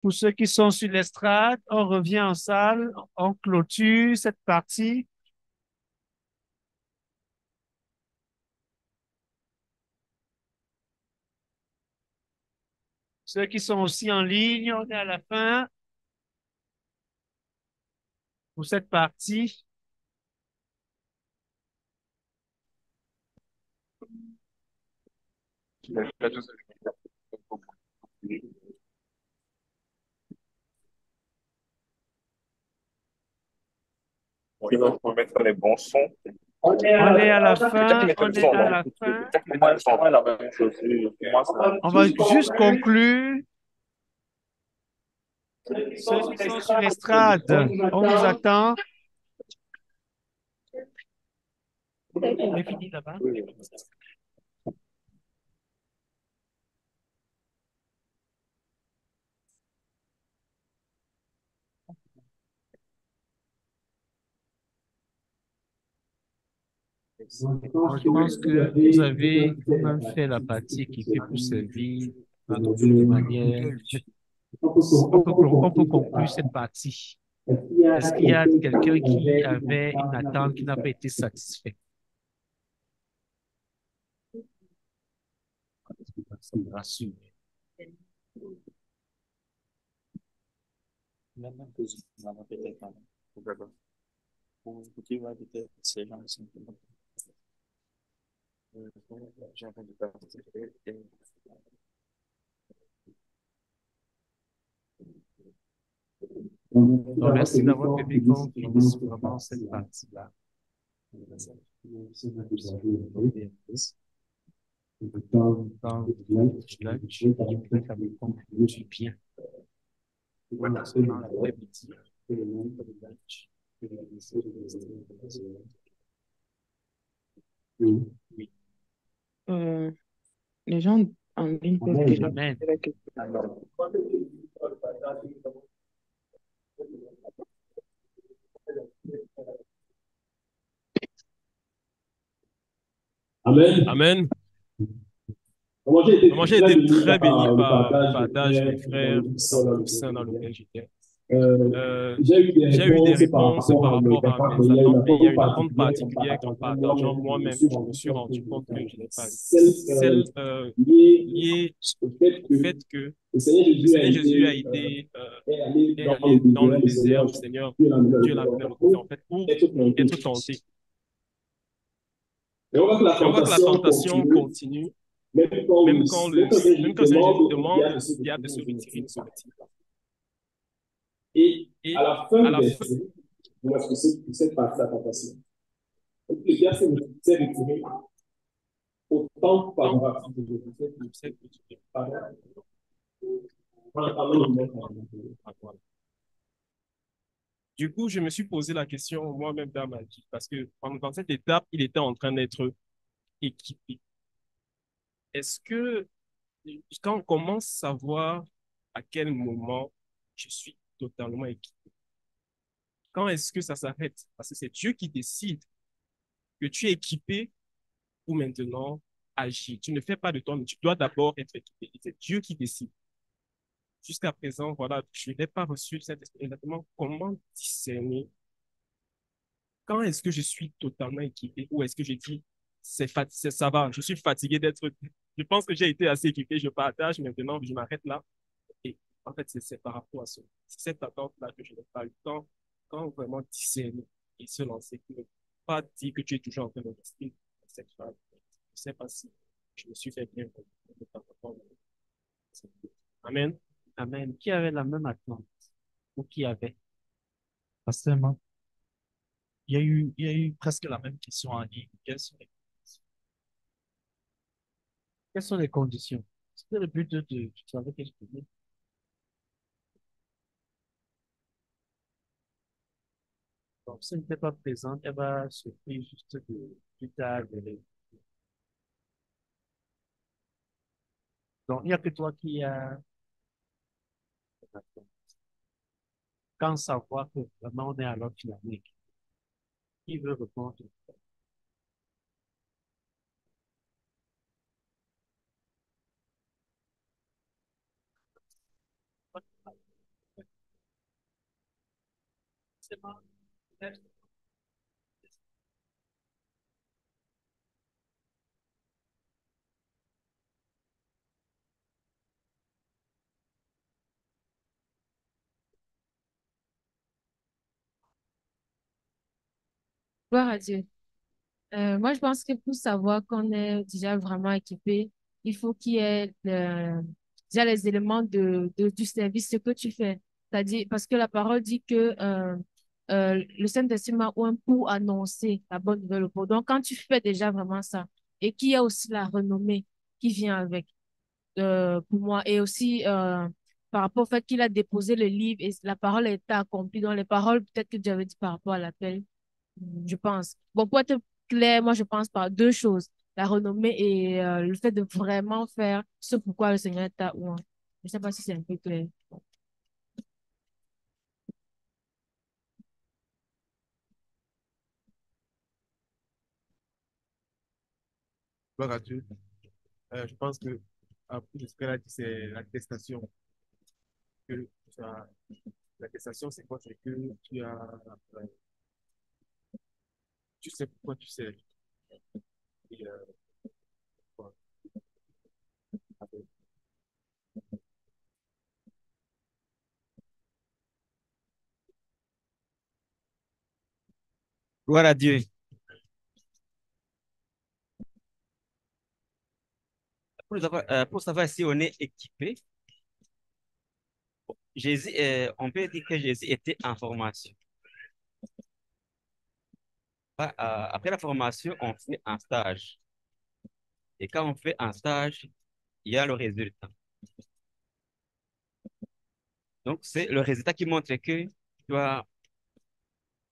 Pour ceux qui sont sur l'estrade, on revient en salle, on clôture cette partie. Ceux qui sont aussi en ligne, on est à la fin pour cette partie. Oui, donc, pour mettre les bons sons. On est à la C'est toi qui fin, mettais on le est son, à non? la fin. Moi, le son, ouais, la même chose. Pour moi, On va juste ça. conclure. Ceux qui sont sur l'estrade, on vous attend. Vous avez fini là-bas? Oui. Bon, je pense que vous avez vous-même fait la partie qui fait pour servir de manière. On peut conclure cette partie. Est-ce qu'il y a quelqu'un qui avait une attente qui n'a pas été satisfaite? Ça me rassure. La même chose, la même peut-être, madame. D'accord. Pour qui va peut-être ces gens sont j'ai entendu participer et Donc, merci d'avoir permis qu'on finisse vraiment cette partie-là. Dans le lunch, et peut-être avec conclure bien. Voilà, c'est dans l'après-midi. Le lunch. Oui. Euh, les gens en ligne peuvent déjà Amen. poser la question. Amen. Amen. Moi, j'ai été Moi, j'ai très été béni très béni par le par le partage des partage frères des dans frères le dans sein le dans lequel sein dans j'étais. lequel j'étais. Euh, Euh, j'ai eu des j'ai eu des réponses par réponses rapport par à mes rapport à attentes, mes mais il y a une attentes, mais il y a attente une attente particulière qu'en particulière qu'en partageant partageant moi-même, je me moi-même, suis je me rendu suis compte que rendu je n'ai compte pas que eu. je n'ai pas eu. Celle Celle liée liée au fait au que fait que le Seigneur le Jésus a Seigneur Jésus a été été est allé est dans le allé dans désert, le le désert, Seigneur, le Seigneur, Dieu l'a amené Dieu dans l'a le amené à désert, le côté, pour en fait, pour être tenté. être tenté. Et on voit que la Et on voit que la tentation tentation continue, continue, même quand même quand Jésus Jésus demande, demande il au se diable de retirer, se il se retirer, retire. il se retire. Et à Et la fin à du la fin, verset, vous voyez ce que c'est que cette partie de la tentation. Donc, le diable s'est retiré autant tant favorable. Si je sais que c'est que tu es. pardon, on a parlé de mettre Ah, voilà. Du coup, je me suis posé la question moi-même dans ma vie, parce que dans cette étape, il était en train d'être équipé. Est-ce que quand on commence à voir à quel moment je suis totalement équipé, quand est-ce que ça s'arrête? Parce que c'est Dieu qui décide que tu es équipé pour maintenant agir. Tu ne fais pas de toi, mais tu dois d'abord être équipé. Et c'est Dieu qui décide. Jusqu'à présent, voilà, je n'ai pas reçu cette exactement comment discerner quand est-ce que je suis totalement équipé ou est-ce que je dis ça va, je suis fatigué d'être. Je pense que j'ai été assez équipé, je partage, maintenant je m'arrête là. Et en fait, c'est par rapport à ce, c'est cette attente-là que je n'ai pas eu quand vraiment discerner et se lancer. Ne pas dire que tu es toujours en train de rester dans cette phase. Je ne sais pas si je me suis fait bien par rapport à- Amen. Amen. Qui avait la même attente ou qui avait? Pasteur, il y a eu presque la même question en ligne. Quelles sont les conditions? C'était le but tu savais que je faisais. Donc, si elle n'était pas présente, elle va se faire juste plus tard. Donc, il n'y a que toi qui as. Quand savoir que vraiment on est à l'autre dynamique, qui veut répondre? Gloire à Dieu. Moi, je pense que pour savoir qu'on est déjà vraiment équipé, il faut qu'il y ait déjà les éléments du service, ce que tu fais. C'est-à-dire, parce que la parole dit que le Saint-Esprit m'a oint pour annoncer la bonne nouvelle au pauvres. Donc, quand tu fais déjà vraiment ça, et qu'il y a aussi la renommée qui vient avec, pour moi, et aussi par rapport au fait qu'il a déposé le livre et la parole a été accomplie. Dans les paroles, peut-être que j'avais dit par rapport à l'appel. Je pense. Bon, pour être clair, moi, je pense par deux choses. La renommée et le fait de vraiment faire ce pourquoi le Seigneur t'a oint. Je ne sais pas si c'est un peu clair. Gloire à Dieu. Je pense que, après ce qu'elle a dit, c'est l'attestation. Que tu as- L'attestation, c'est quoi? C'est que euh, tu sais pourquoi tu sais. Et, quoi. Gloire à Dieu. Pour savoir si on est équipé, Jésus, on peut dire que Jésus était en formation. Après la formation, on fait un stage. Et quand on fait un stage, il y a le résultat. Donc, c'est le résultat qui montre que tu as,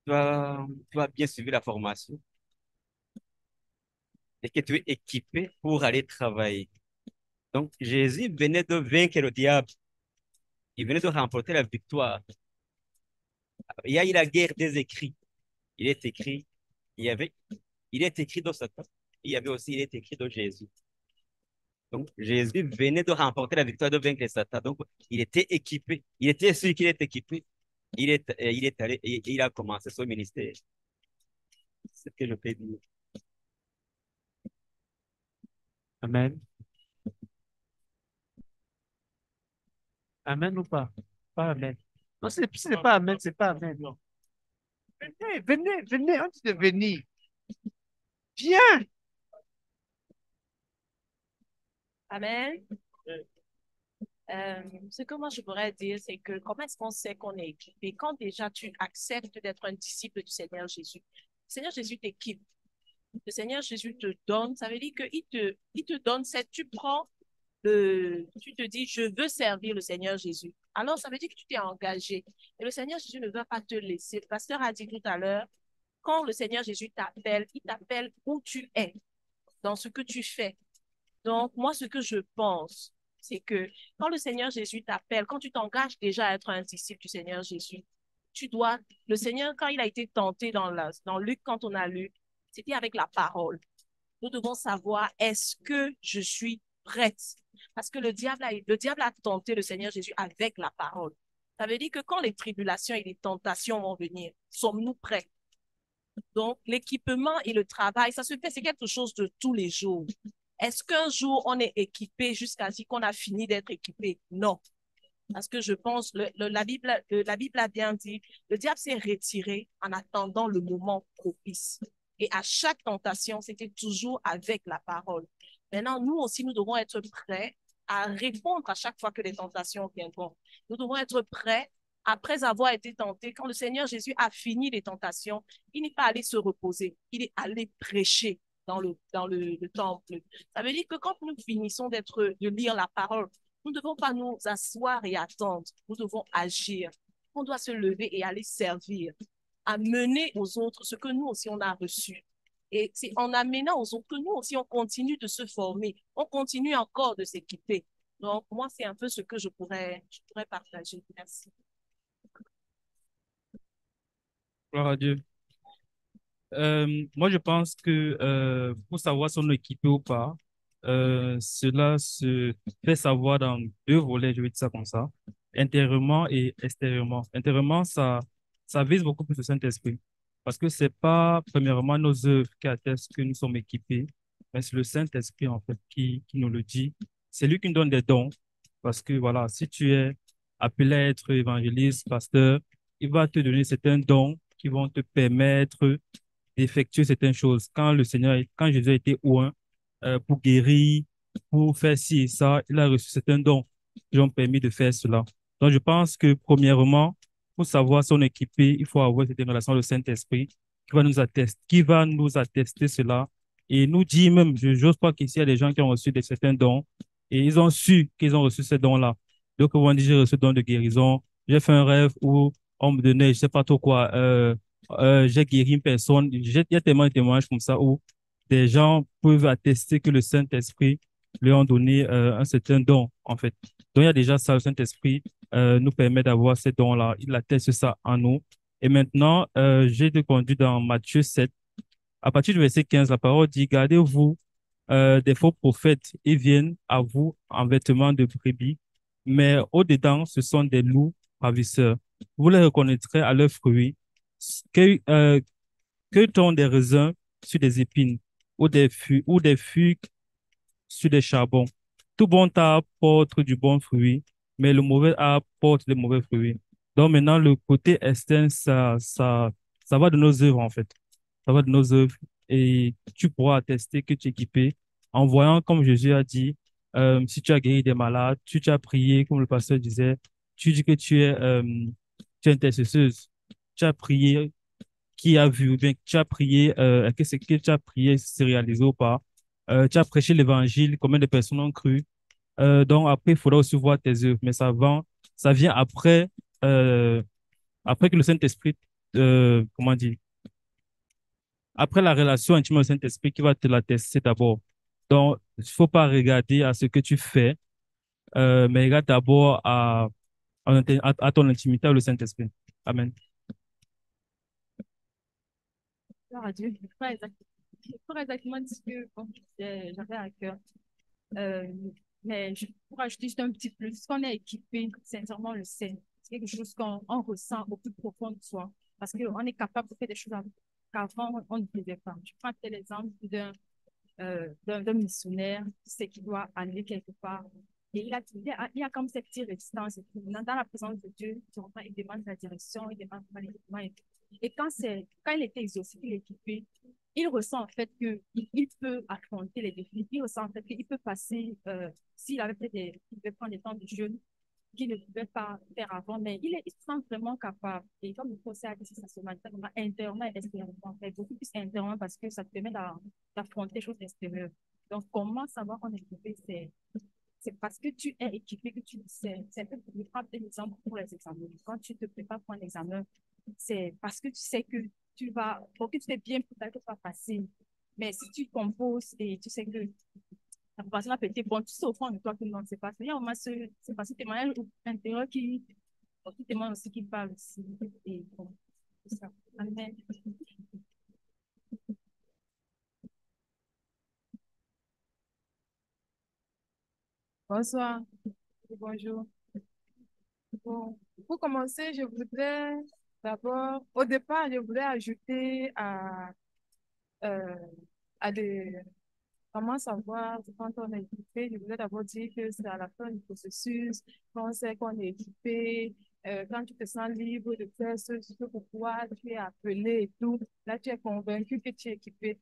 tu as bien suivi la formation et que tu es équipé pour aller travailler. Donc, Jésus venait de vaincre le diable. Il venait de remporter la victoire. Il y a eu la guerre des écrits. Il est écrit, il y avait, il est écrit dans Satan. Il y avait aussi, il est écrit dans Jésus. Donc, Jésus venait de remporter la victoire de vaincre Satan. Donc, il était équipé. Il était sûr qu'il est équipé. Il est allé et il a commencé son ministère. C'est ce que je peux dire. Amen. Amen ou pas? Pas Amen. Non, ce n'est pas Amen, c'est pas Amen. Non. Venez, venez, venez, on dit de venir. Viens. Amen. Ce que moi je pourrais dire, c'est que comment est-ce qu'on sait qu'on est équipé? Quand déjà tu acceptes d'être un disciple du Seigneur Jésus, le Seigneur Jésus t'équipe. Le Seigneur Jésus te donne, ça veut dire il te donne cette, tu prends, tu te dis, je veux servir le Seigneur Jésus. Alors, ça veut dire que tu t'es engagé. Et le Seigneur Jésus ne va pas te laisser. Le pasteur a dit tout à l'heure, quand le Seigneur Jésus t'appelle, il t'appelle où tu es, dans ce que tu fais. Donc, moi, ce que je pense, c'est que quand le Seigneur Jésus t'appelle, quand tu t'engages déjà à être un disciple du Seigneur Jésus, le Seigneur, quand il a été tenté dans Luc, quand on a lu, c'était avec la parole. Nous devons savoir, est-ce que je suis prête? Parce que le diable a tenté le Seigneur Jésus avec la parole. Ça veut dire que quand les tribulations et les tentations vont venir, sommes-nous prêts? Donc, l'équipement et le travail, ça se fait, c'est quelque chose de tous les jours. Est-ce qu'un jour, on est équipé jusqu'à ce qu'on a fini d'être équipé? Non. Parce que je pense, la Bible a bien dit, le diable s'est retiré en attendant le moment propice. Et à chaque tentation, c'était toujours avec la parole. Maintenant, nous aussi, nous devons être prêts à répondre à chaque fois que les tentations viendront. Nous devons être prêts, après avoir été tentés, quand le Seigneur Jésus a fini les tentations, il n'est pas allé se reposer, il est allé prêcher le temple. Ça veut dire que quand nous finissons de lire la parole, nous ne devons pas nous asseoir et attendre. Nous devons agir. On doit se lever et aller servir, amener aux autres ce que nous aussi on a reçu. Et c'est en amenant aux autres que nous aussi on continue de se former, on continue encore de s'équiper. Donc, moi, c'est un peu ce que je pourrais partager. Merci. Gloire à Dieu. Moi, je pense que pour savoir si on est équipé ou pas, cela se fait savoir dans deux volets, je vais dire ça comme ça, intérieurement et extérieurement. Intérieurement, ça vise beaucoup plus le Saint-Esprit. Parce que c'est pas, premièrement, nos œuvres qui attestent que nous sommes équipés, mais c'est le Saint-Esprit, en fait, qui nous le dit. C'est lui qui nous donne des dons. Parce que, voilà, si tu es appelé à être évangéliste, pasteur, il va te donner certains dons qui vont te permettre d'effectuer certaines choses. Quand Jésus a été oint pour guérir, pour faire ci et ça, il a reçu certains dons qui lui ont permis de faire cela. Donc, je pense que, premièrement, pour savoir si on est équipé, il faut avoir cette relation le Saint-Esprit qui va nous attester cela et nous dire même, j'ose pas qu'ici, il y a des gens qui ont reçu certains dons et ils ont su qu'ils ont reçu ces dons-là. Donc, ils vont dire, j'ai reçu le don de guérison, j'ai fait un rêve où on me donnait, je sais pas trop quoi, j'ai guéri une personne. Il y a tellement de témoignages comme ça où des gens peuvent attester que le Saint-Esprit lui ont donné un certain don, en fait. Donc, il y a déjà ça, le Saint-Esprit nous permet d'avoir ces dons-là. Il atteste ça en nous. Et maintenant, j'ai été conduit dans Matthieu 7. À partir du verset 15, la parole dit, gardez-vous des faux prophètes. Ils viennent à vous en vêtements de brebis, mais au-dedans, ce sont des loups ravisseurs. Vous les reconnaîtrez à leurs fruits. Que, euh, que ont des raisins sur des épines ou des figues sur des charbons? Tout bon arbre porte du bon fruit, mais le mauvais arbre porte des mauvais fruits. Donc maintenant, le côté externe, ça va de nos œuvres en fait. Ça va de nos œuvres et tu pourras attester que tu es équipé en voyant, comme Jésus a dit, si tu as guéri des malades, tu as prié, comme le pasteur disait, tu dis que tu es intercesseuse, tu as prié, qui a vu, ou bien tu as prié, que ce que tu as prié s'est réalisé ou pas. Tu as prêché l'évangile, combien de personnes ont cru. Donc après, il faudra aussi voir tes œuvres, mais ça vient après, après que le Saint-Esprit, comment dire, après la relation intime au Saint-Esprit qui va te la tester d'abord. Donc, il ne faut pas regarder à ce que tu fais, mais regarde d'abord à ton intimité avec le Saint-Esprit. Amen. Gloire à Dieu. Pas exactement ce que bon, j'avais à cœur. Euh, mais pour ajouter juste un petit plus, qu'on est équipé, sincèrement, le sait. C'est quelque chose qu'on ressent au plus profond de soi. Parce qu'on est capable de faire des choses qu'avant, on ne faisait pas. Je prends tel exemple d'un missionnaire qui sait qu'il doit aller quelque part. Et il a comme cette petite résistance. Dans la présence de Dieu, il demande la direction, il demande l'équipement. Et quand il était exaucé, il est équipé, il ressent en fait qu'il peut affronter les défis. Il ressent en fait qu'il peut passer, s'il avait peut-être il devait prendre des temps de jeûne qu'il ne pouvait pas faire avant, mais il se sent vraiment capable. Et comme le procès a dit, ça se manifeste intérieurement et extérieurement. En fait, beaucoup plus intérieurement parce que ça te permet d'affronter les choses extérieures. Donc, comment savoir qu'on est équipé, c'est parce que tu es équipé que tu le sais. C'est un peu, je prends un exemple pour les examens. Quand tu te prépares pour un examen, c'est parce que tu sais que pour que tu fais bien pour que tu vas passer. Mais si tu composes et tu sais que la préparation va péter, bon, tu sais au fond de toi que non, c'est pas ça. Il y a au moins c'est parce que témoignage intérieur qui témoigne aussi, qui parle aussi. Et bon, c'est ça. Amen. Bonsoir, bonjour. Bon, pour commencer, je voudrais d'abord, au départ, je voudrais ajouter euh, à des, comment savoir quand on est équipé. Je voudrais d'abord dire que c'est à la fin du processus, quand on sait qu'on est équipé, quand tu te sens libre de faire ce pourquoi tu es appelé et tout, là, tu es convaincu que tu es équipé.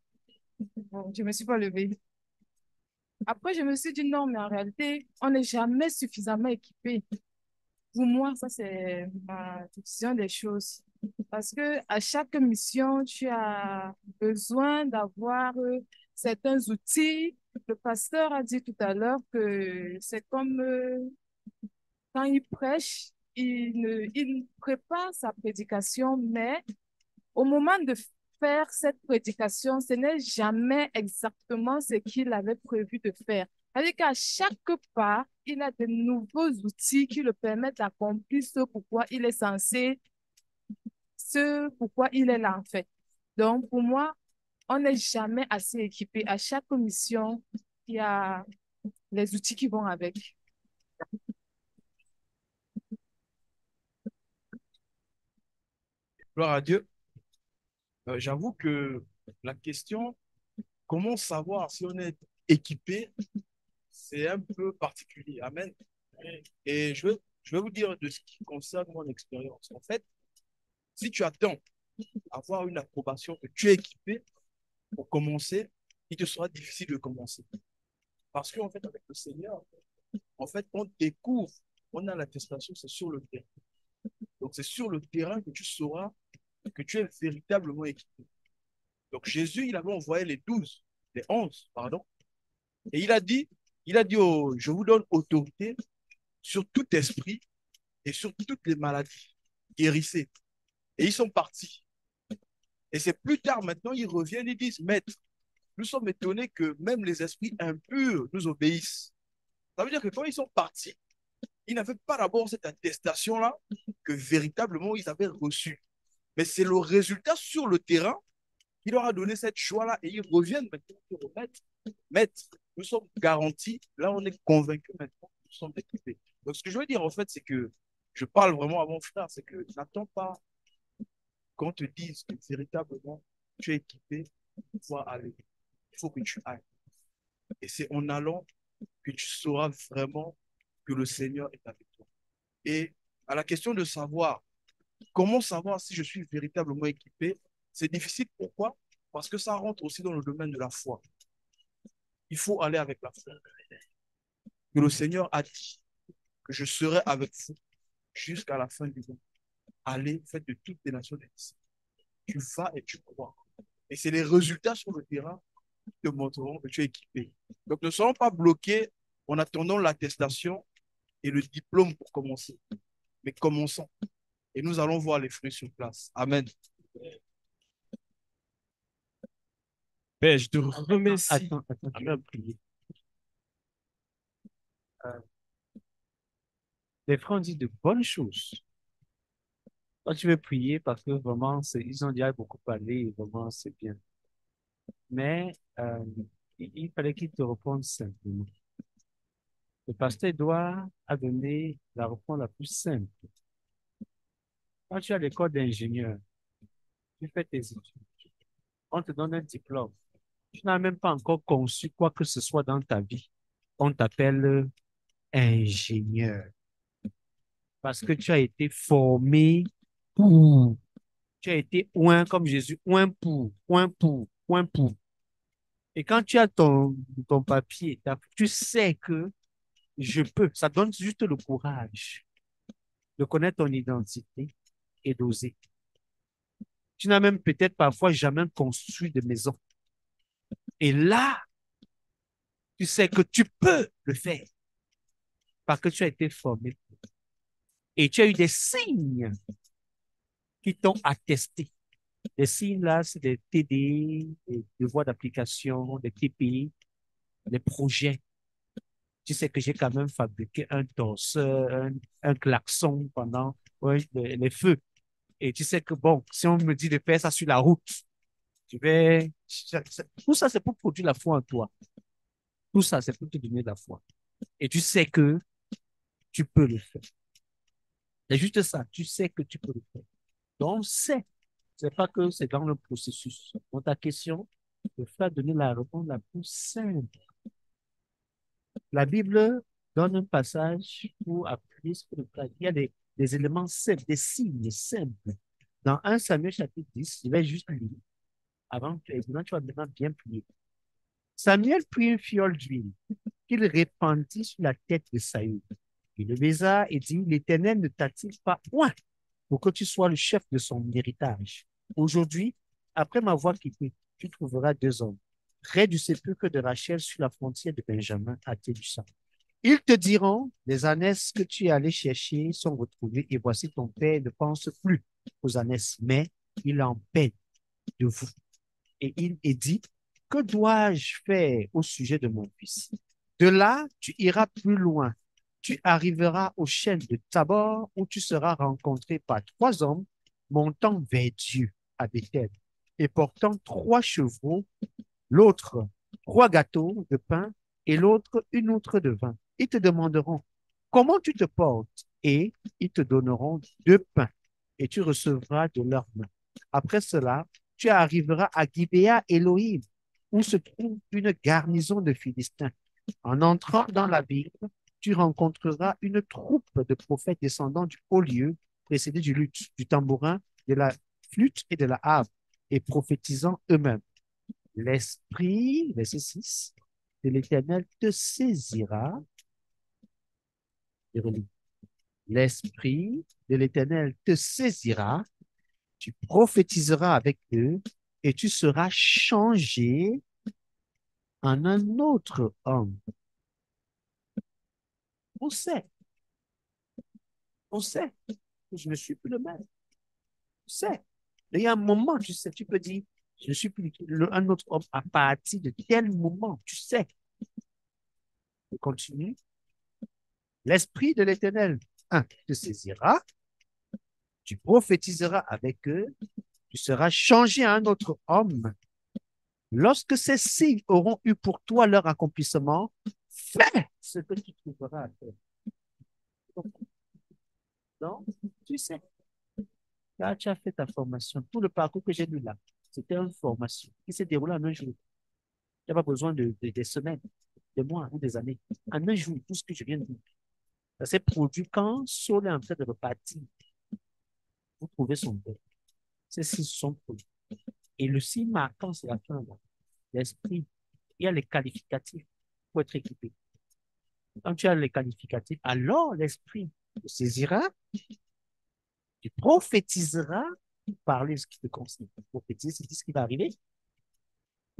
Bon, je me suis pas levée. Après, je me suis dit non, mais en réalité, on n'est jamais suffisamment équipé. Pour moi, ça, c'est ma vision des choses. Parce que à chaque mission, tu as besoin d'avoir certains outils. Le pasteur a dit tout à l'heure que c'est comme quand il prêche, il prépare sa prédication, mais au moment de faire cette prédication, ce n'est jamais exactement ce qu'il avait prévu de faire. C'est-à-dire qu'à chaque pas, il a de nouveaux outils qui le permettent d'accomplir ce pourquoi il est là, en fait. Donc, pour moi, on n'est jamais assez équipé. À chaque mission, il y a les outils qui vont avec. Gloire à Dieu. J'avoue que la question, comment savoir si on est équipé, c'est un peu particulier. Amen. Et je vais vous dire de ce qui concerne mon expérience. En fait, si tu attends avoir une approbation que tu es équipé pour commencer, il te sera difficile de commencer. Parce qu'en fait, avec le Seigneur, en fait, on découvre, on a l'attestation, c'est sur le terrain. Donc, c'est sur le terrain que tu sauras que tu es véritablement équipé. Donc, Jésus, il avait envoyé les 11, pardon, et je vous donne autorité sur tout esprit et sur toutes les maladies. Guérissez. Et ils sont partis. Et c'est plus tard, maintenant, ils reviennent et disent, Maître, nous sommes étonnés que même les esprits impurs nous obéissent. Ça veut dire que quand ils sont partis, ils n'avaient pas d'abord cette attestation-là que véritablement ils avaient reçue. Mais c'est le résultat sur le terrain qui leur a donné cette choix-là et ils reviennent maintenant pour remettre. Maître, nous sommes garantis, là on est convaincus maintenant que nous sommes équipés. Donc ce que je veux dire en fait, c'est que je parle vraiment à mon frère, c'est que n'attends pas qu'on te dise que véritablement tu es équipé pour pouvoir aller. Il faut que tu ailles. Et c'est en allant que tu sauras vraiment que le Seigneur est avec toi. Et à la question de savoir, comment savoir si je suis véritablement équipé, c'est difficile. Pourquoi? Parce que ça rentre aussi dans le domaine de la foi. Il faut aller avec la foi. Que le Seigneur a dit que je serai avec vous jusqu'à la fin du monde. Allez, faites de toutes les nations des disciples. Tu vas et tu crois. Et c'est les résultats sur le terrain qui te montreront que tu es équipé. Donc ne soyons pas bloqués en attendant l'attestation et le diplôme pour commencer. Mais commençons. Et nous allons voir les fruits sur place. Amen. Père, je te remercie. Attends, tu vas prier. Les frères ont dit de bonnes choses. Toi, tu veux prier parce que vraiment, ils ont déjà beaucoup parlé et vraiment, c'est bien. Mais il fallait qu'ils te répondent simplement. Le pasteur Edouard a donné la réponse la plus simple. Quand tu es à l'école d'ingénieur, tu fais tes études, on te donne un diplôme. Tu n'as même pas encore conçu quoi que ce soit dans ta vie. On t'appelle ingénieur. Parce que tu as été formé pour. Tu as été oint comme Jésus, oint pour, oint pour, oint pour. Et quand tu as ton papier, tu sais que je peux. Ça donne juste le courage de connaître ton identité et d'oser. Tu n'as même peut-être parfois jamais construit de maison. Et là, tu sais que tu peux le faire parce que tu as été formé. Et tu as eu des signes qui t'ont attesté. Les signes là, c'est des TD, des devoirs d'application, des TPI, des projets. Tu sais que j'ai quand même fabriqué un torseur, un klaxon pendant les feux. Et tu sais que bon, si on me dit de faire ça sur la route, tout ça, c'est pour produire la foi en toi. Tout ça, c'est pour te donner la foi. Et tu sais que tu peux le faire. C'est juste ça. Tu sais que tu peux le faire. Donc, c'est pas que c'est dans le processus. Dans ta question, le frère a donné la réponse la plus simple. La Bible donne un passage pour appuyer ce que le frère dit. Il y a des éléments simples, des signes simples. Dans 1 Samuel chapitre 10, je vais juste lire avant que tu vas maintenant bien prier. Samuel prit une fiole d'huile qu'il répandit sur la tête de Saül. Il le baisa et dit, l'Éternel ne t'a-t-il pas oint pour que tu sois le chef de son héritage? Aujourd'hui, après m'avoir quitté, tu trouveras 2 hommes, près du sépulcre de Rachel sur la frontière de Benjamin à Télussa. Ils te diront, les ânesses que tu es allé chercher sont retrouvées et voici ton père ne pense plus aux ânesses, mais il en peine de vous. Et il est dit, que dois-je faire au sujet de mon fils? De là, tu iras plus loin. Tu arriveras au chêne de Tabor où tu seras rencontré par 3 hommes montant vers Dieu à Béthel et portant 3 chevreaux, l'autre 3 gâteaux de pain et l'autre une outre de vin. Ils te demanderont comment tu te portes et ils te donneront 2 pains et tu recevras de leurs mains. Après cela, tu arriveras à Gibea Elohim, où se trouve une garnison de Philistins. En entrant dans la ville, tu rencontreras une troupe de prophètes descendant du haut lieu, précédés du luth, du tambourin, de la flûte et de la harpe, et prophétisant eux-mêmes. L'Esprit, verset 6, de l'Éternel te saisira. L'Esprit de l'Éternel te saisira, tu prophétiseras avec eux et tu seras changé en un autre homme. On sait que je ne suis plus le même. Tu sais, il y a un moment, tu sais, tu peux dire, je ne suis plus un autre homme à partir de tel moment, tu sais. Je continue. L'Esprit de l'Éternel, te saisira, tu prophétiseras avec eux, tu seras changé en un autre homme. Lorsque ces signes auront eu pour toi leur accomplissement, fais ce que tu trouveras à faire. Donc, tu sais, là, tu as fait ta formation. Tout le parcours que j'ai lu là, c'était une formation qui s'est déroulée en un jour. Tu n'as pas besoin des semaines, des mois ou des années. En un jour, tout ce que je viens de dire. Ça s'est produit quand Saul est en train de repartir. Vous trouvez son père. Ces signes sont produits. Et le signe marquant, c'est la fin là. L'esprit. Il y a les qualificatifs pour être équipé. Quand tu as les qualificatifs, alors l'esprit te saisira, tu prophétiseras, parler ce qui te concerne. Prophétiser, c'est ce qui va arriver.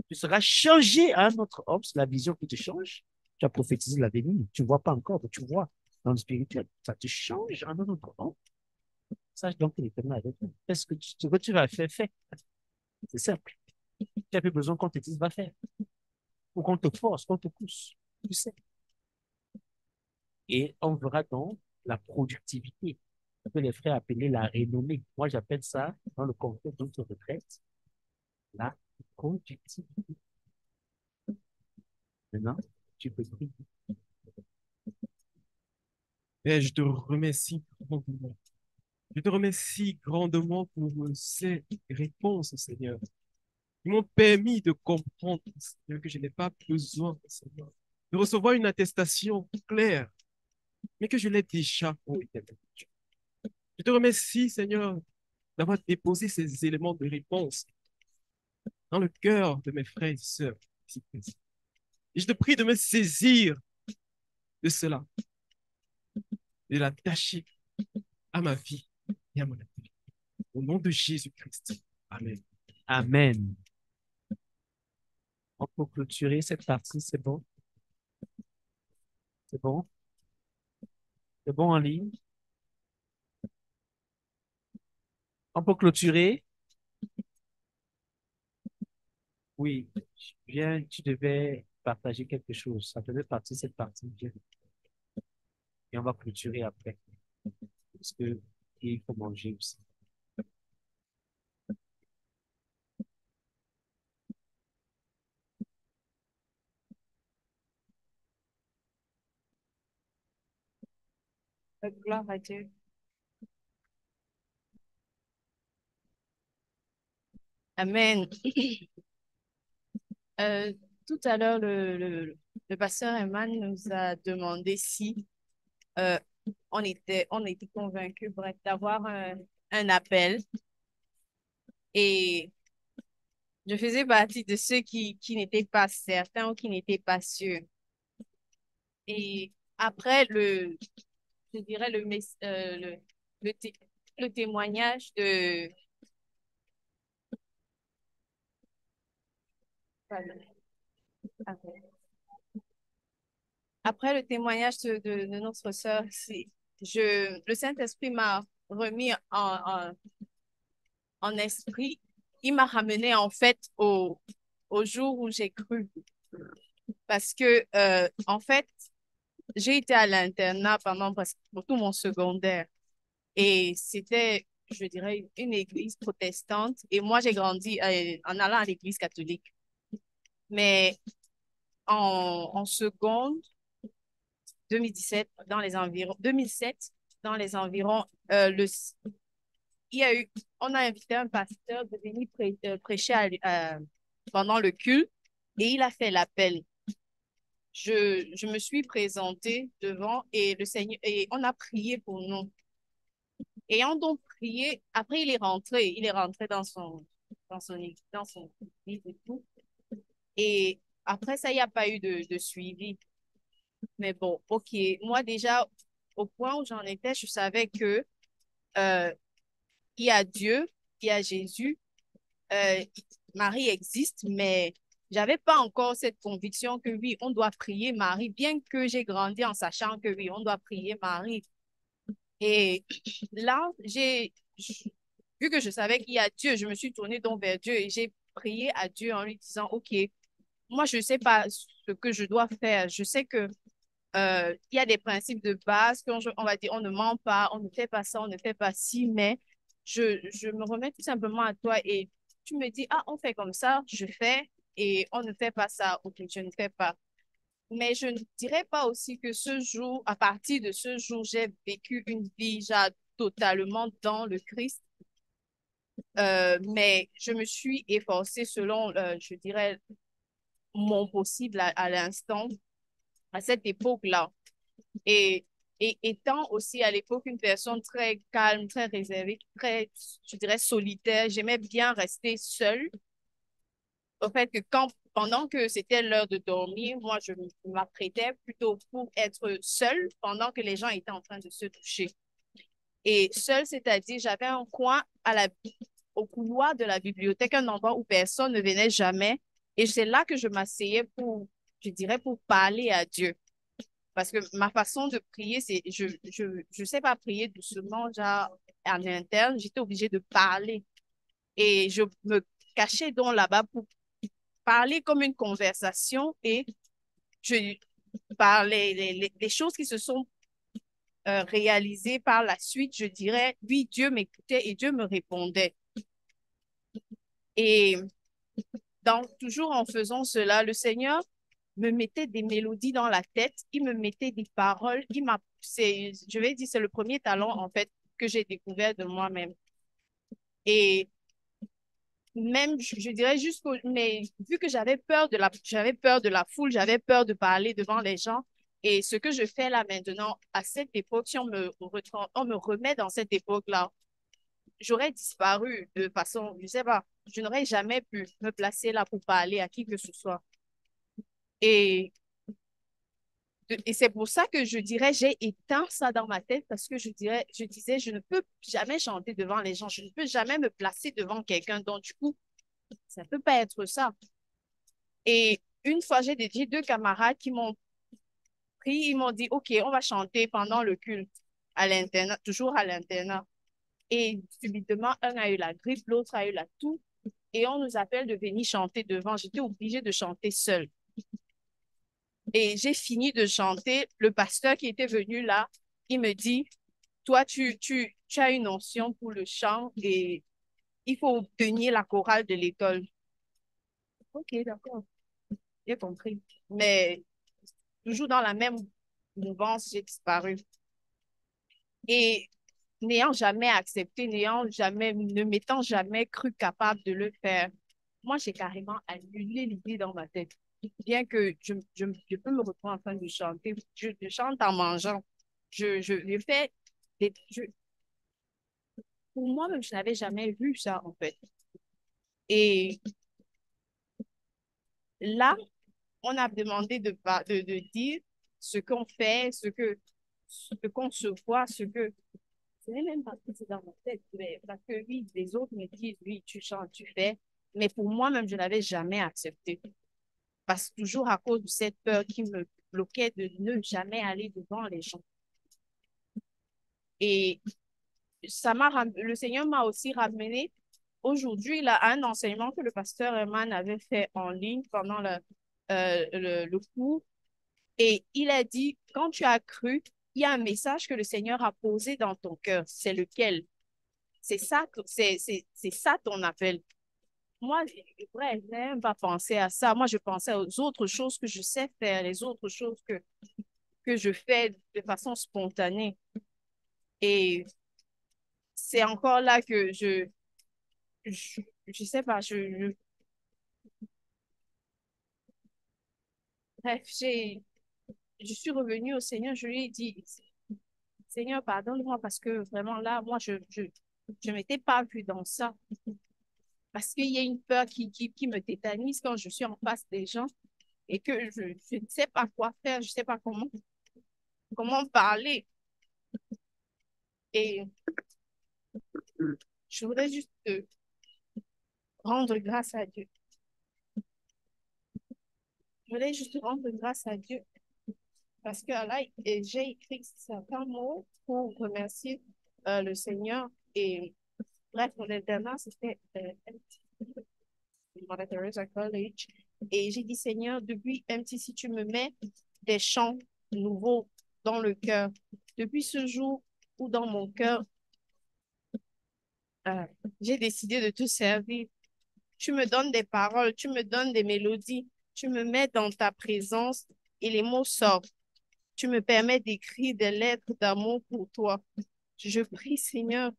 Tu seras changé à un autre homme, c'est la vision qui te change. Tu as prophétisé l'avenir, tu ne vois pas encore, mais tu vois dans le spirituel. Ça te change à un autre homme. Sache donc que l'Éternel est avec toi. Fais ce que tu vas faire, fais. C'est simple. Tu n'as plus besoin qu'on te dise, va faire. Ou qu'on te force, qu'on te pousse. Tu sais. Et on verra donc la productivité que les frères appelaient la renommée. Moi, j'appelle ça, dans le contexte de notre retraite, la productivité. Maintenant, tu peux prier. Et je te remercie grandement. Je te remercie grandement pour ces réponses, Seigneur. Ils m'ont permis de comprendre, Seigneur, que je n'ai pas besoin, Seigneur, de recevoir une attestation claire, mais que je l'ai déjà, ô Éternel. Je te remercie, Seigneur, d'avoir déposé ces éléments de réponse dans le cœur de mes frères et sœurs. Et je te prie de me saisir de cela, de l'attacher à ma vie et à mon activité. Au nom de Jésus-Christ. Amen. Amen. On peut clôturer cette partie, c'est bon? C'est bon? C'est bon en ligne? On peut clôturer? Oui, viens, tu devais partager quelque chose. Ça devait partir cette partie. Viens. Et on va clôturer après. Parce que il faut manger aussi. Gloire à Dieu. Amen. Euh, Tout à l'heure, le pasteur Eman nous a demandé si euh, on était convaincus, bref, d'avoir un appel. Et je faisais partie de ceux qui n'étaient pas certains ou qui n'étaient pas sûrs. Et après je dirais le, té- le témoignage de, pardon. Après le témoignage de notre sœur, le Saint-Esprit m'a remis en esprit. Il m'a ramené en fait au jour où j'ai cru. Parce que, en fait, j'ai été à l'internat pendant presque tout mon secondaire. Et c'était, je dirais, une église protestante. Et moi, j'ai grandi en allant à l'église catholique. Mais en seconde, 2017, dans les environs, 2007, dans les environs, on a invité un pasteur de venir prêcher pendant le culte et il a fait l'appel. Je me suis présentée devant et le Seigneur, et on a prié pour nous. Ayant donc prié, après il est rentré dans son église et tout. Et après ça, il n'y a pas eu de suivi. Mais bon, ok. Moi déjà, au point où j'en étais, je savais que euh, il y a Dieu, il y a Jésus, euh, Marie existe, mais j'avais pas encore cette conviction que oui, on doit prier Marie, bien que j'ai grandi en sachant que oui, on doit prier Marie. Et là, vu que je savais qu'il y a Dieu, je me suis tournée donc vers Dieu et j'ai prié à Dieu en lui disant, OK, moi, je ne sais pas ce que je dois faire. Je sais que il y a des principes de base on va dire, on ne ment pas, on ne fait pas ça, on ne fait pas ci, mais je me remets tout simplement à toi et tu me dis, ah, on fait comme ça, je fais et on ne fait pas ça, ok, je ne fais pas. Mais je ne dirais pas aussi que ce jour, à partir de ce jour, j'ai vécu une vie genre, totalement dans le Christ. Mais je me suis efforcée selon, je dirais, mon possible à l'instant, à cette époque-là. Et, et étant aussi à l'époque une personne très calme, très réservée, très, je dirais, solitaire, j'aimais bien rester seule. Au fait que pendant que c'était l'heure de dormir, moi, je m'apprêtais plutôt pour être seule pendant que les gens étaient en train de se toucher. Et seule, c'est-à-dire, j'avais un coin au couloir de la bibliothèque, un endroit où personne ne venait jamais. Et c'est là que je m'asseyais je dirais, pour parler à Dieu. Parce que ma façon de prier, c'est, je sais pas prier doucement, genre, en interne, j'étais obligée de parler. Et je me cachais donc là-bas pour parler comme une conversation et je parlais les choses qui se sont réalisées par la suite, je dirais, oui, Dieu m'écoutait et Dieu me répondait. Et donc, toujours en faisant cela, le Seigneur me mettait des mélodies dans la tête, il me mettait des paroles, je vais dire, c'est le premier talent, en fait, que j'ai découvert de moi-même. Et même, je dirais mais vu que j'avais peur de la foule, j'avais peur de parler devant les gens. Et ce que je fais là maintenant, à cette époque, si on me remet dans cette époque-là, j'aurais disparu de façon, je sais pas, je n'aurais jamais pu me placer là pour parler à qui que ce soit. Et, et c'est pour ça que je dirais, j'ai éteint ça dans ma tête parce que je disais, je ne peux jamais chanter devant les gens, je ne peux jamais me placer devant quelqu'un. Donc, du coup, ça ne peut pas être ça. Et une fois, j'ai deux camarades qui m'ont pris, ils m'ont dit, OK, on va chanter pendant le culte à l'internat, toujours à l'internat. Et subitement, un a eu la grippe, l'autre a eu la toux. Et on nous appelle de venir chanter devant. J'étais obligée de chanter seule. Et j'ai fini de chanter. Le pasteur qui était venu là, il me dit, toi, tu as une onction pour le chant et il faut tenir la chorale de l'école. OK, d'accord. J'ai compris. Mais toujours dans la même mouvance, j'ai disparu. Et n'ayant jamais accepté, ne m'étant jamais cru capable de le faire, moi, j'ai carrément annulé l'idée dans ma tête. Bien que je peux me retrouver en train de chanter, je chante en mangeant. Je fais des, je- pour moi-même, je n'avais jamais vu ça, en fait. Et là, on a demandé de dire ce qu'on fait, ce qu'on se voit, ce n'est même pas que c'est dans ma tête, mais parce que oui, les autres me disent, oui, tu chantes, tu fais, mais pour moi-même, je n'avais jamais accepté. Parce que toujours à cause de cette peur qui me bloquait de ne jamais aller devant les gens. Et le Seigneur m'a aussi ramené aujourd'hui là, à un enseignement que le pasteur Herman avait fait en ligne pendant le cours. Et il a dit, quand tu as cru, il y a un message que le Seigneur a posé dans ton cœur. C'est lequel? C'est ça, c'est ça ton appel. Moi, vrai, je n'ai même pas pensé à ça. Moi, je pensais aux autres choses que je sais faire, les autres choses que je fais de façon spontanée. Et c'est encore là que je sais pas, bref, je suis revenue au Seigneur, je lui ai dit, Seigneur, pardonne-moi parce que vraiment là, moi, je m'étais pas vue dans ça. Parce qu'il y a une peur qui me tétanise quand je suis en face des gens et que je ne sais pas quoi faire, je ne sais pas comment parler. Et je voudrais juste rendre grâce à Dieu. Je voulais juste rendre grâce à Dieu parce que là, j'ai écrit certains mots pour remercier le Seigneur. Et bref, mon internat, c'était Mother Teresa College. Et j'ai dit, Seigneur, depuis MTC, tu me mets des chants nouveaux dans le cœur. Depuis ce jour où dans mon cœur, euh, j'ai décidé de te servir. Tu me donnes des paroles, tu me donnes des mélodies, tu me mets dans ta présence et les mots sortent. Tu me permets d'écrire des lettres d'amour pour toi. Je prie, Seigneur,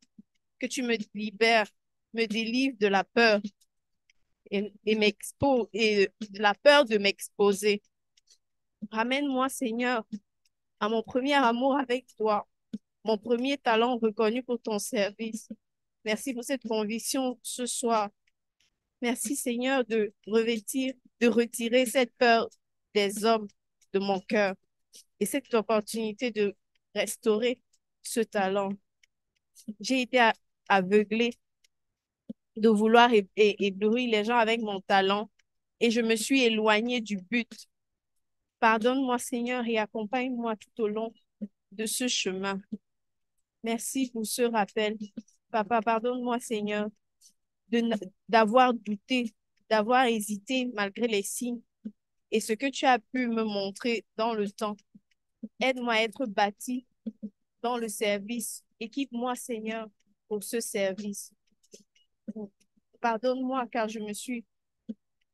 que tu me libères, me délivres de la peur et de la peur de m'exposer. Ramène-moi, Seigneur, à mon premier amour avec toi, mon premier talent reconnu pour ton service. Merci pour cette conviction ce soir. Merci, Seigneur, de retirer cette peur des hommes de mon cœur et cette opportunité de restaurer ce talent. J'ai été aveuglée de vouloir éblouir les gens avec mon talent et je me suis éloignée du but. Pardonne-moi, Seigneur, et accompagne-moi tout au long de ce chemin. Merci pour ce rappel. Papa, pardonne-moi, Seigneur, d'avoir douté, d'avoir hésité malgré les signes et ce que tu as pu me montrer dans le temps. Aide-moi à être bâti dans le service. Équipe-moi, Seigneur, pour ce service. Pardonne-moi car je me suis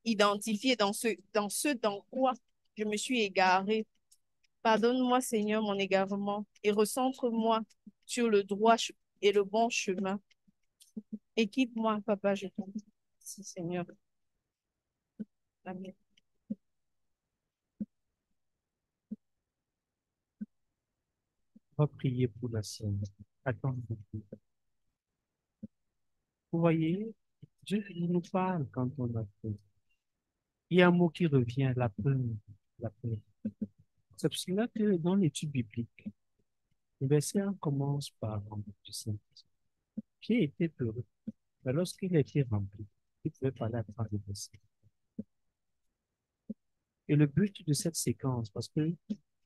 identifiée dans quoi je me suis égarée. Pardonne-moi, Seigneur, mon égarement et recentre-moi sur le droit et le bon chemin. Équipe-moi, Papa, je t'en prie. Merci, Seigneur. Amen. On va prier pour la sœur. Attendez. Vous voyez, Dieu nous parle quand on a peur. Il y a un mot qui revient, la peur. La peur. C'est pour cela que dans l'étude biblique, le verset 1 commence par du Saint-Esprit. J'ai été peureux, mais lorsqu'il a été rempli, il pouvait parler à travers le verset. Et le but de cette séquence, parce que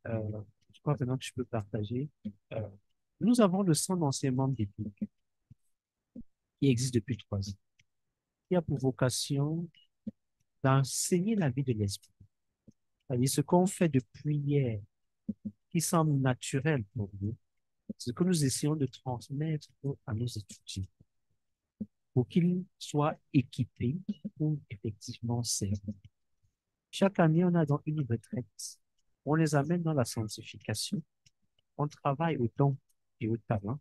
je crois maintenant que je peux partager, euh, nous avons le centre d'enseignement biblique qui existe depuis 3 ans, qui a pour vocation d'enseigner la vie de l'esprit. C'est-à-dire ce qu'on fait depuis hier, qui semble naturel pour nous, ce que nous essayons de transmettre à nos étudiants pour qu'ils soient équipés pour effectivement servir. Chaque année, on a donc une retraite. On les amène dans la sanctification. On travaille au don et au talent.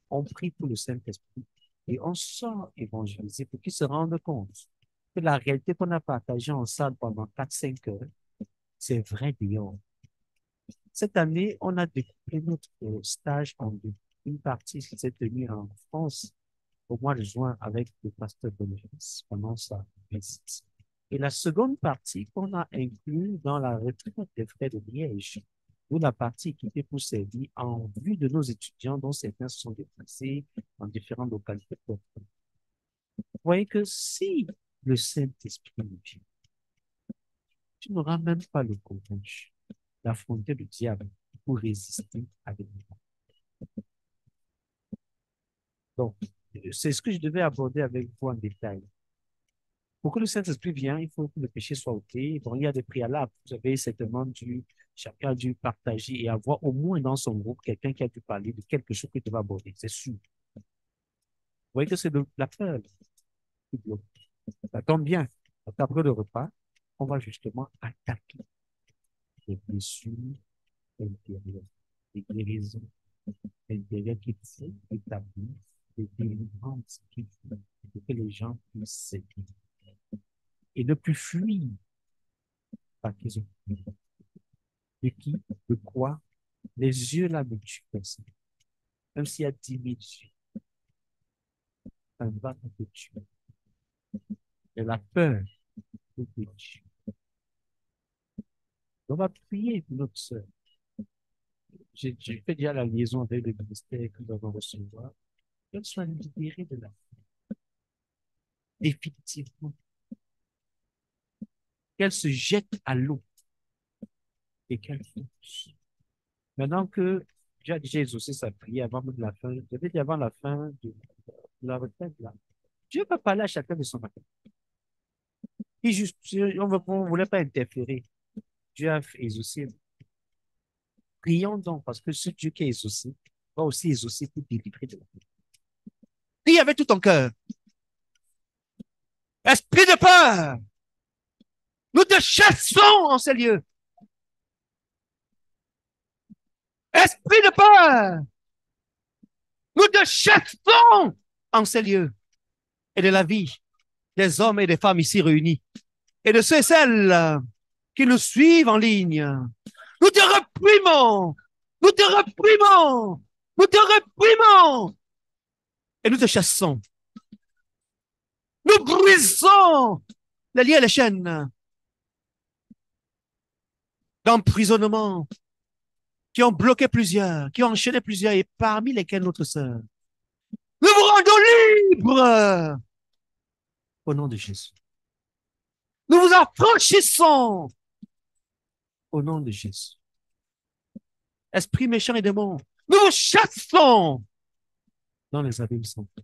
On prie pour le Saint-Esprit et on sort évangéliser pour qu'ils se rendent compte que la réalité qu'on a partagée en salle pendant 4-5 heures, c'est vrai dehors. Cette année, on a découpé notre stage en deux. Une partie qui s'est tenue en France au mois de juin avec le pasteur Boniface pendant sa visite. Et la seconde partie qu'on a inclue dans la retraite des frères de Liège, où la partie équipée pour servir en vue de nos étudiants dont certains se sont déplacés dans différentes localités. Vous voyez que si le Saint-Esprit nous vient, tu n'auras même pas le courage d'affronter le diable pour résister avec nous. Donc, c'est ce que je devais aborder avec vous en détail. Pour que le Saint-Esprit vienne, il faut que le péché soit ôté. Bon, il y a des préalables. Vous avez certainement chacun a dû partager et avoir au moins dans son groupe quelqu'un qui a dû parler de quelque chose qu'il devait aborder, c'est sûr. Vous voyez que c'est la peur qui bloque. Ça tombe bien. Après le repas, on va justement attaquer les blessures intérieures, les guérisons intérieures qui sont établies de délivrance qu'il faut pour que les gens puissent s'aider et ne plus fuir parce qu'ils ont peur. De qui? De quoi? Les yeux là me tuent personne. Même s'il y a 10 000 yeux, ça ne va pas te tuer. Et la peur peut te tuer. On va prier pour notre sœur. J'ai fait déjà la liaison avec le ministère que nous allons recevoir. Qu'elle soit libérée de la peur. Définitivement. Qu'elle se jette à l'eau et qu'elle fonce. Maintenant que j'ai déjà exaucé sa prière avant même la fin, j'avais dit avant la fin de la retraite, là. Dieu va parler à chacun de son matin. Et juste, on ne voulait pas interférer. Dieu a exaucé. Prions donc, parce que ce Dieu qui a exaucé va aussi exaucer pour délivrer de la peur. Prie avec tout ton cœur. Esprit de peur, nous te chassons en ces lieux. Esprit de peur, nous te chassons en ces lieux et de la vie des hommes et des femmes ici réunis et de ceux et celles qui nous suivent en ligne. Nous te réprimons, nous te réprimons, nous te réprimons et nous te chassons. Nous brisons les liens et les chaînes d'emprisonnement qui ont bloqué plusieurs, qui ont enchaîné plusieurs, et parmi lesquels notre sœur. Nous vous rendons libres au nom de Jésus. Nous vous affranchissons au nom de Jésus. Esprit méchant et démon, nous vous chassons dans les abîmes sans fin.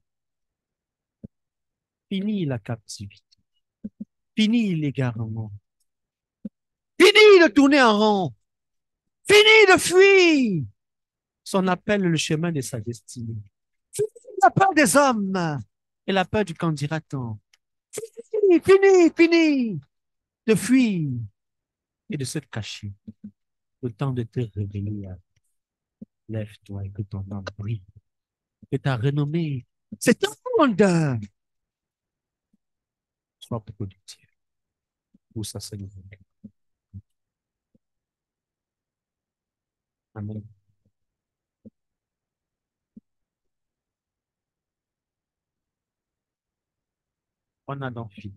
Fini la captivité. Fini l'égarement. Fini de tourner en rond. Fini de fuir son appel, le chemin de sa destinée. Fini la peur des hommes et la peur du qu'en dira-t-on. Fini de fuir et de se cacher. Le temps de te réveiller. Lève-toi et que ton âme brille. Que ta renommée s'étende. Sois productif. Pour ça, Seigneur. Amen. On a donc fini.